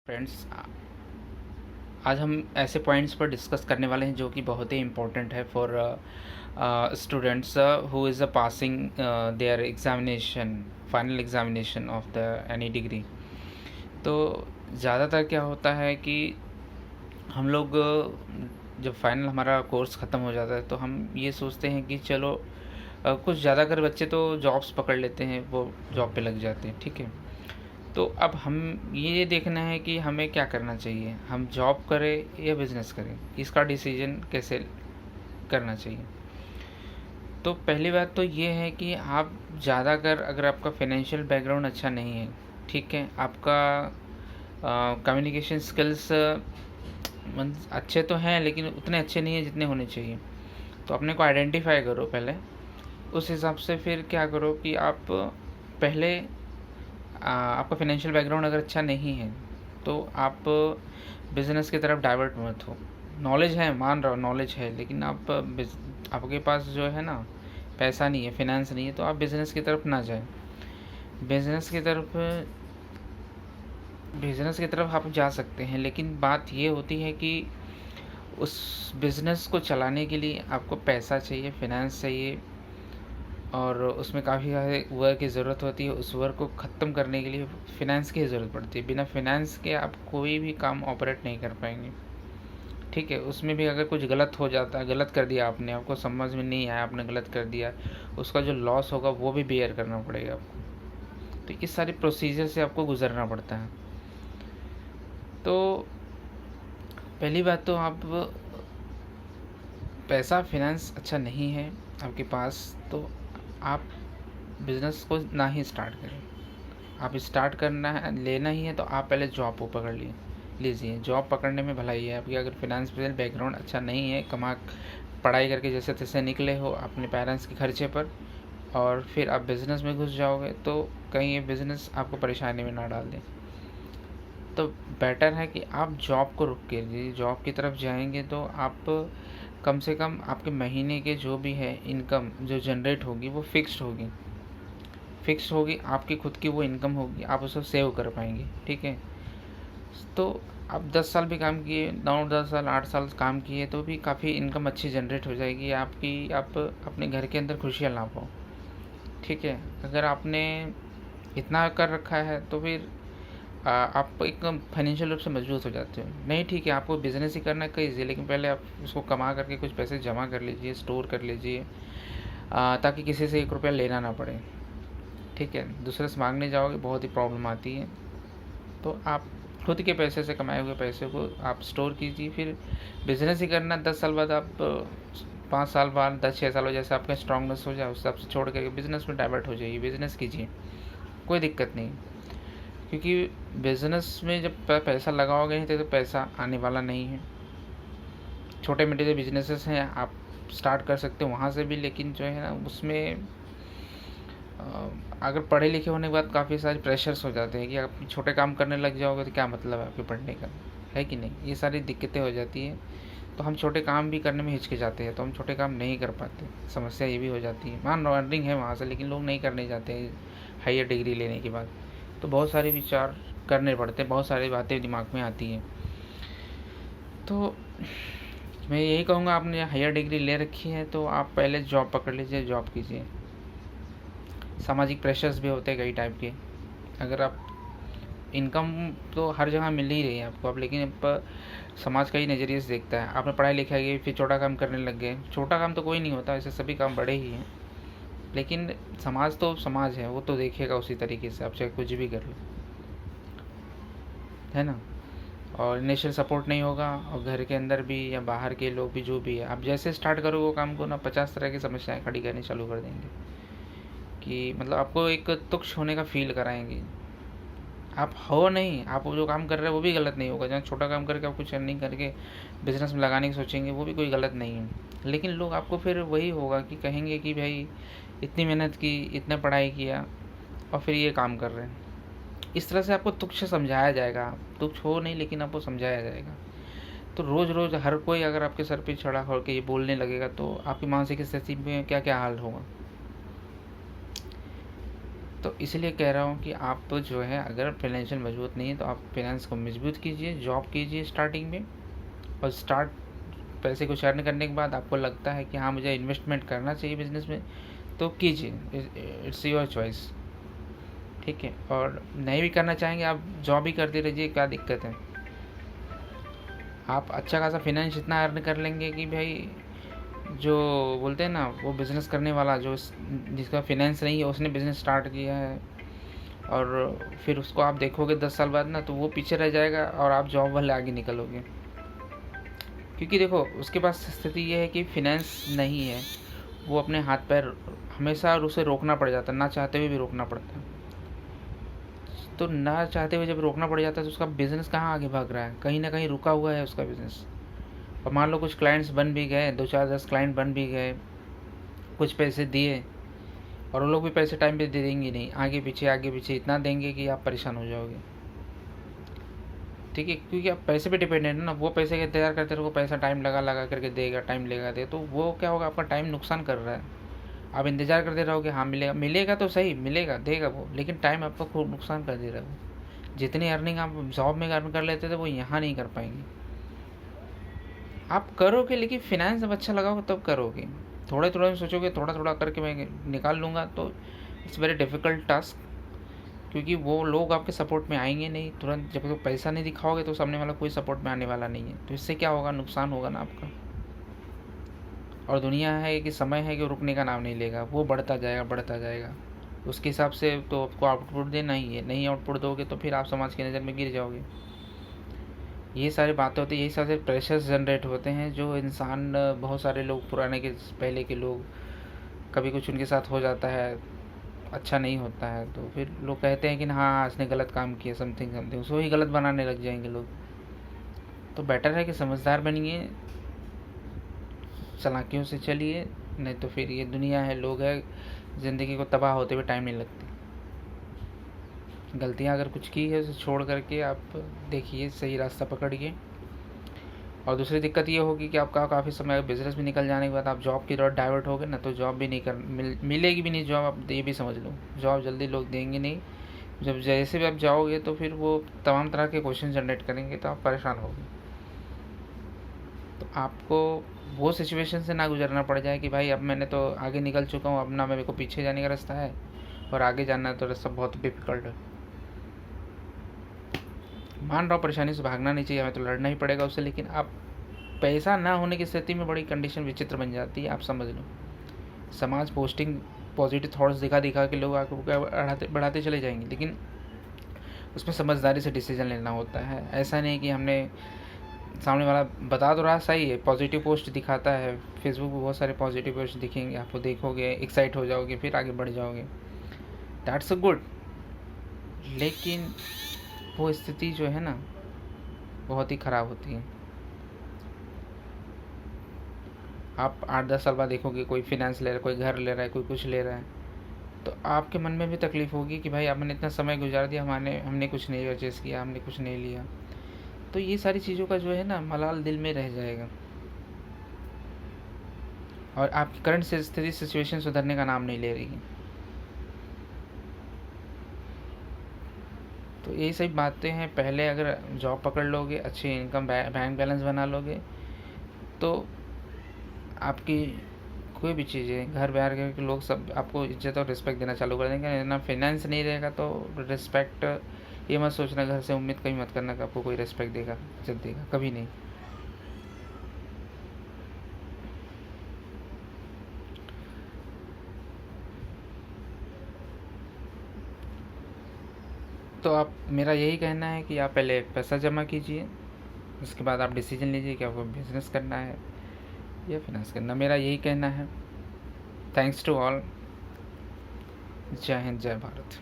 Friends, आज हम ऐसे पॉइंट्स पर डिस्कस करने वाले हैं जो कि बहुत ही इम्पोर्टेंट है for students who is passing their examination, final examination of the any degree. तो ज़्यादातर क्या होता है कि हम लोग जब फाइनल हमारा कोर्स ख़त्म हो जाता है तो हम ये सोचते हैं कि चलो कुछ ज़्यादातर बच्चे तो जॉब्स पकड़ लेते हैं, वो जॉब पे लग जाते हैं, ठीक है। तो अब हम ये देखना है कि हमें क्या करना चाहिए, हम जॉब करें या बिज़नेस करें, इसका डिसीजन कैसे करना चाहिए। तो पहली बात तो ये है कि आप ज़्यादातर अगर आपका फाइनेंशियल बैकग्राउंड अच्छा नहीं है, ठीक है, आपका कम्युनिकेशन स्किल्स अच्छे तो हैं लेकिन उतने अच्छे नहीं हैं जितने होने चाहिए, तो अपने को आइडेंटिफाई करो पहले। उस हिसाब से फिर क्या करो कि आप पहले आपका फाइनेंशियल बैकग्राउंड अगर अच्छा नहीं है तो आप बिज़नेस की तरफ डाइवर्ट मत हो। नॉलेज है, मान रहा हूँ नॉलेज है, लेकिन आपके पास जो है ना पैसा नहीं है, फिनेंस नहीं है, तो आप बिज़नेस की तरफ ना जाएं। बिज़नेस की तरफ बिज़नेस की तरफ आप जा सकते हैं, लेकिन बात ये होती है कि उस बिज़नेस को चलाने के लिए आपको पैसा चाहिए, फिनेंस चाहिए, और उसमें काफ़ी सारे वर्क की ज़रूरत होती है। उस वर्क को ख़त्म करने के लिए फ़िनांस की ज़रूरत पड़ती है। बिना फ़िनांस के आप कोई भी काम ऑपरेट नहीं कर पाएंगे, ठीक है। उसमें भी अगर कुछ गलत हो जाता है, गलत कर दिया आपने, आपको समझ में नहीं आया, आपने गलत कर दिया, उसका जो लॉस होगा वो भी बेयर करना पड़ेगा आपको। तो इस सारी प्रोसीजर से आपको गुजरना पड़ता है। तो पहली बात तो आप पैसा, फिनेंस अच्छा नहीं है आपके पास, तो आप बिज़नेस को ना ही स्टार्ट करें। आप स्टार्ट करना है, लेना ही है, तो आप पहले जॉब को पकड़ लीजिए। जॉब पकड़ने में भलाई है आपकी। अगर फिनेंशियल बैकग्राउंड अच्छा नहीं है, पढ़ाई करके जैसे तैसे निकले हो अपने पेरेंट्स के खर्चे पर, और फिर आप बिज़नेस में घुस जाओगे तो कहीं ये बिज़नेस आपको परेशानी में ना डाल दें। तो बेटर है कि आप जॉब को रुक के जॉब की तरफ जाएंगे तो आप कम से कम आपके महीने के जो भी है इनकम जो जनरेट होगी वो फिक्स्ड होगी, आपकी खुद की वो इनकम होगी, आप उसको सेव कर पाएंगे, ठीक है। तो आप 10 साल भी काम किए, 9-10 साल 8 साल काम किए तो भी काफ़ी इनकम अच्छी जनरेट हो जाएगी आपकी। आप अपने घर के अंदर खुशियाँ ला पाओ, ठीक है। अगर आपने इतना कर रखा है तो फिर आप एक फाइनेंशियल रूप से मजबूत हो जाते हो। नहीं, ठीक है, आपको बिज़नेस ही करना है कहीं से, लेकिन पहले आप उसको कमा करके कुछ पैसे जमा कर लीजिए, स्टोर कर लीजिए, ताकि किसी से 1 रुपया लेना ना पड़े, ठीक है। दूसरे से मांगने जाओगे बहुत ही प्रॉब्लम आती है। तो आप खुद के पैसे से कमाए हुए पैसे को आप स्टोर कीजिए। फिर बिज़नेस ही करना, 10 साल बाद आप 5 साल बाद 10-6 साल हो, जैसे आपका स्ट्रांगनेस हो जाए उस हिसाब से छोड़ करके बिज़नेस में डाइवर्ट हो जाइए, बिज़नेस कीजिए, कोई दिक्कत नहीं। क्योंकि बिज़नेस में जब पैसा लगाओगे नहीं तो पैसा आने वाला नहीं है। छोटे मोटे जो बिजनेसेस हैं आप स्टार्ट कर सकते हो वहाँ से भी, लेकिन जो है ना उसमें अगर पढ़े लिखे होने के बाद काफ़ी सारे प्रेशर्स हो जाते हैं कि आप छोटे काम करने लग जाओगे तो क्या मतलब है आपके पढ़ने का, है कि नहीं। ये सारी दिक्कतें हो जाती हैं, तो हम छोटे काम भी करने में हिचकिचाते हैं, तो हम छोटे काम नहीं कर पाते। समस्या ये भी हो जाती है। मान लो अर्निंग है वहाँ से, लेकिन लोग नहीं करने जाते हैं हायर डिग्री लेने के बाद। तो बहुत सारे विचार करने पड़ते हैं, बहुत सारी बातें दिमाग में आती हैं। तो मैं यही कहूँगा, आपने हायर डिग्री ले रखी है तो आप पहले जॉब पकड़ लीजिए, जॉब कीजिए। सामाजिक प्रेशर्स भी होते हैं कई टाइप के। अगर आप इनकम तो हर जगह मिल ही रही है आपको अब, लेकिन अब समाज कई नज़रिए से देखता है। आपने पढ़ाई लिखाई की, फिर छोटा काम करने लग गए। छोटा काम तो कोई नहीं होता, ऐसे सभी काम बड़े ही हैं, लेकिन समाज तो समाज है, वो तो देखेगा उसी तरीके से, आप चाहे कुछ भी कर लो, है ना। और इनिशियल सपोर्ट नहीं होगा, और घर के अंदर भी या बाहर के लोग भी जो भी है, आप जैसे स्टार्ट करो वो काम को ना 50 तरह की समस्याएं खड़ी करनी चालू कर देंगे, कि मतलब आपको एक तुच्छ होने का फील कराएंगे। आप हो नहीं, आप वो जो काम कर रहे हैं वो भी गलत नहीं होगा। जहाँ छोटा काम करके आप कुछ अर्निंग करके बिजनेस में लगाने की सोचेंगे वो भी कोई गलत नहीं है, लेकिन लोग आपको फिर वही होगा कि कहेंगे कि भाई इतनी मेहनत की, इतना पढ़ाई किया और फिर ये काम कर रहे हैं। इस तरह से आपको तुच्छ समझाया जाएगा। आप तुच्छ हो नहीं, लेकिन आपको समझाया जाएगा। तो रोज़ रोज़ हर कोई अगर आपके सर पे चढ़ा होकर ये बोलने लगेगा तो आपकी मानसिक स्थिति में क्या क्या हाल होगा। तो इसलिए कह रहा हूँ कि आप जो है अगर फाइनेंशियल मजबूत नहीं है तो आप फाइनेंस को मजबूत कीजिए, जॉब कीजिए स्टार्टिंग में, और पैसे कुछ अर्न करने के बाद आपको लगता है कि हाँ मुझे इन्वेस्टमेंट करना चाहिए बिजनेस में, तो कीजिए, इट्स योर चॉइस, ठीक है। और नहीं भी करना चाहेंगे आप जॉब ही करते रहिए, क्या दिक्कत है। आप अच्छा खासा फाइनेंस इतना अर्न कर लेंगे कि भाई जो बोलते हैं ना, वो बिज़नेस करने वाला जो जिसका फाइनेंस नहीं है उसने बिज़नेस स्टार्ट किया है, और फिर उसको आप देखोगे 10 साल बाद ना, तो वो पीछे रह जाएगा और आप जॉब वाले आगे निकलोगे। क्योंकि देखो उसके पास स्थिति ये है कि फाइनेंस नहीं है, वो अपने हाथ पैर हमेशा और उसे रोकना पड़ जाता है, ना चाहते हुए भी रोकना पड़ता है। तो ना चाहते हुए जब रोकना पड़ जाता है तो उसका बिज़नेस कहाँ आगे भाग रहा है, कहीं ना कहीं रुका हुआ है उसका बिज़नेस। और मान लो कुछ क्लाइंट्स बन भी गए, 2 4 10 क्लाइंट बन भी गए, कुछ पैसे दिए, और वो लोग भी पैसे टाइम पे दे देंगे नहीं, आगे पीछे इतना देंगे कि आप परेशान हो जाओगे, ठीक है। क्योंकि आप पैसे पे डिपेंडेंट है ना, वो पैसे का इंतजार करते रहो, पैसा टाइम लगा करके देगा, टाइम लेगा दे, तो वो क्या होगा, आपका टाइम नुकसान कर रहा है। आप इंतजार करते रहोगे, हाँ मिलेगा तो सही, मिलेगा देगा वो, लेकिन टाइम आपका खूब नुकसान कर दे रहा है वो। जितनी अर्निंग आप जॉब में अर्न कर लेते थे वो यहाँ नहीं कर पाएंगे। आप करोगे लेकिन फिनेंस जब अच्छा लगाओगे तब करोगे। थोड़े थोड़े में सोचोगे थोड़ा थोड़ा करके मैं निकाल लूँगा, तो इट्स वेरी डिफ़िकल्ट टास्क, क्योंकि वो लोग आपके सपोर्ट में आएंगे नहीं तुरंत। जब तक पैसा नहीं दिखाओगे तो सामने वाला कोई सपोर्ट में आने वाला नहीं है, तो इससे क्या होगा, नुकसान होगा ना आपका। और दुनिया है कि समय है कि रुकने का नाम नहीं लेगा, वो बढ़ता जाएगा। उसके हिसाब से तो आपको आउटपुट देना ही है, नहीं आउटपुट दोगे तो फिर आप समाज की नज़र में गिर जाओगे। ये सारी बातें होती है, यही सारे प्रेशर्स जनरेट होते हैं जो इंसान, बहुत सारे लोग पुराने के पहले के लोग, कभी कुछ उनके साथ हो जाता है, अच्छा नहीं होता है, तो फिर लोग कहते हैं कि हाँ इसने गलत काम किया, समथिंग उसको ही गलत बनाने लग जाएंगे लोग। तो बेटर है कि समझदार बनिए, चालाकियों से चलिए, नहीं तो फिर ये दुनिया है, लोग है, ज़िंदगी को तबाह होते हुए टाइम नहीं लगती। गलतियाँ अगर कुछ की है उसे छोड़ करके आप देखिए, सही रास्ता पकड़िए। और दूसरी दिक्कत ये होगी कि आपका काफ़ी समय बिजनेस में निकल जाने के बाद आप जॉब की तरफ डाइवर्ट हो गए ना, तो जॉब भी नहीं मिलेगी भी नहीं जॉब, आप ये भी समझ लो, जॉब जल्दी लोग देंगे नहीं। जब जैसे भी आप जाओगे तो फिर वो तमाम तरह के क्वेश्चन जनरेट करेंगे, तो आप परेशान होगे। तो आपको वो सिचुएशन से ना गुजरना पड़ जाए कि भाई अब मैंने तो आगे निकल चुका हूँ, अब ना मेरे को पीछे जाने का रास्ता है, और आगे जाना है तो रास्ता बहुत डिफिकल्ट है। मान रहा हूँ परेशानी से भागना नहीं चाहिए, हमें तो लड़ना ही पड़ेगा उससे, लेकिन आप पैसा ना होने की स्थिति में बड़ी कंडीशन विचित्र बन जाती है, आप समझ लो। समाज पोस्टिंग पॉजिटिव थॉट्स दिखा के लोग आगे बढ़ाते चले जाएंगे, लेकिन उसमें समझदारी से डिसीजन लेना होता है। ऐसा नहीं कि हमने सामने वाला बता तो रहा सही है, पॉजिटिव पोस्ट दिखाता है, फेसबुक पर बहुत सारे पॉजिटिव पोस्ट दिखेंगे, आपको देखोगे एक्साइट हो जाओगे, फिर आगे बढ़ जाओगे, दैट्स अ गुड। लेकिन वो स्थिति जो है ना बहुत ही ख़राब होती है। आप 8 10 साल बाद देखोगे कोई फाइनेंस ले रहा है, कोई घर ले रहा है, कोई कुछ ले रहा है, तो आपके मन में भी तकलीफ़ होगी कि भाई आपने इतना समय गुजार दिया, हमने कुछ नहीं परचेस किया, हमने कुछ नहीं लिया। तो ये सारी चीज़ों का जो है ना मलाल दिल में रह जाएगा, और आपकी करंट स्थिति सिचुएशन सुधरने का नाम नहीं ले रही है। तो यही सही बातें हैं। पहले अगर जॉब पकड़ लोगे, अच्छी इनकम, बैंक बैलेंस बना लोगे, तो आपकी कोई भी चीज़ें, घर बाहर के लोग सब आपको इज्जत और रिस्पेक्ट देना चालू कर देंगे। ना फाइनेंस नहीं रहेगा तो रिस्पेक्ट, ये मत सोचना, घर से उम्मीद कभी मत करना कि आपको कोई रिस्पेक्ट देगा, इज्जत देगा, कभी नहीं। तो आप, मेरा यही कहना है कि आप पहले पैसा जमा कीजिए, उसके बाद आप डिसीजन लीजिए कि आपको बिजनेस करना है या फाइनेंस करना। मेरा यही कहना है। Thanks to all. जय हिंद, जय भारत।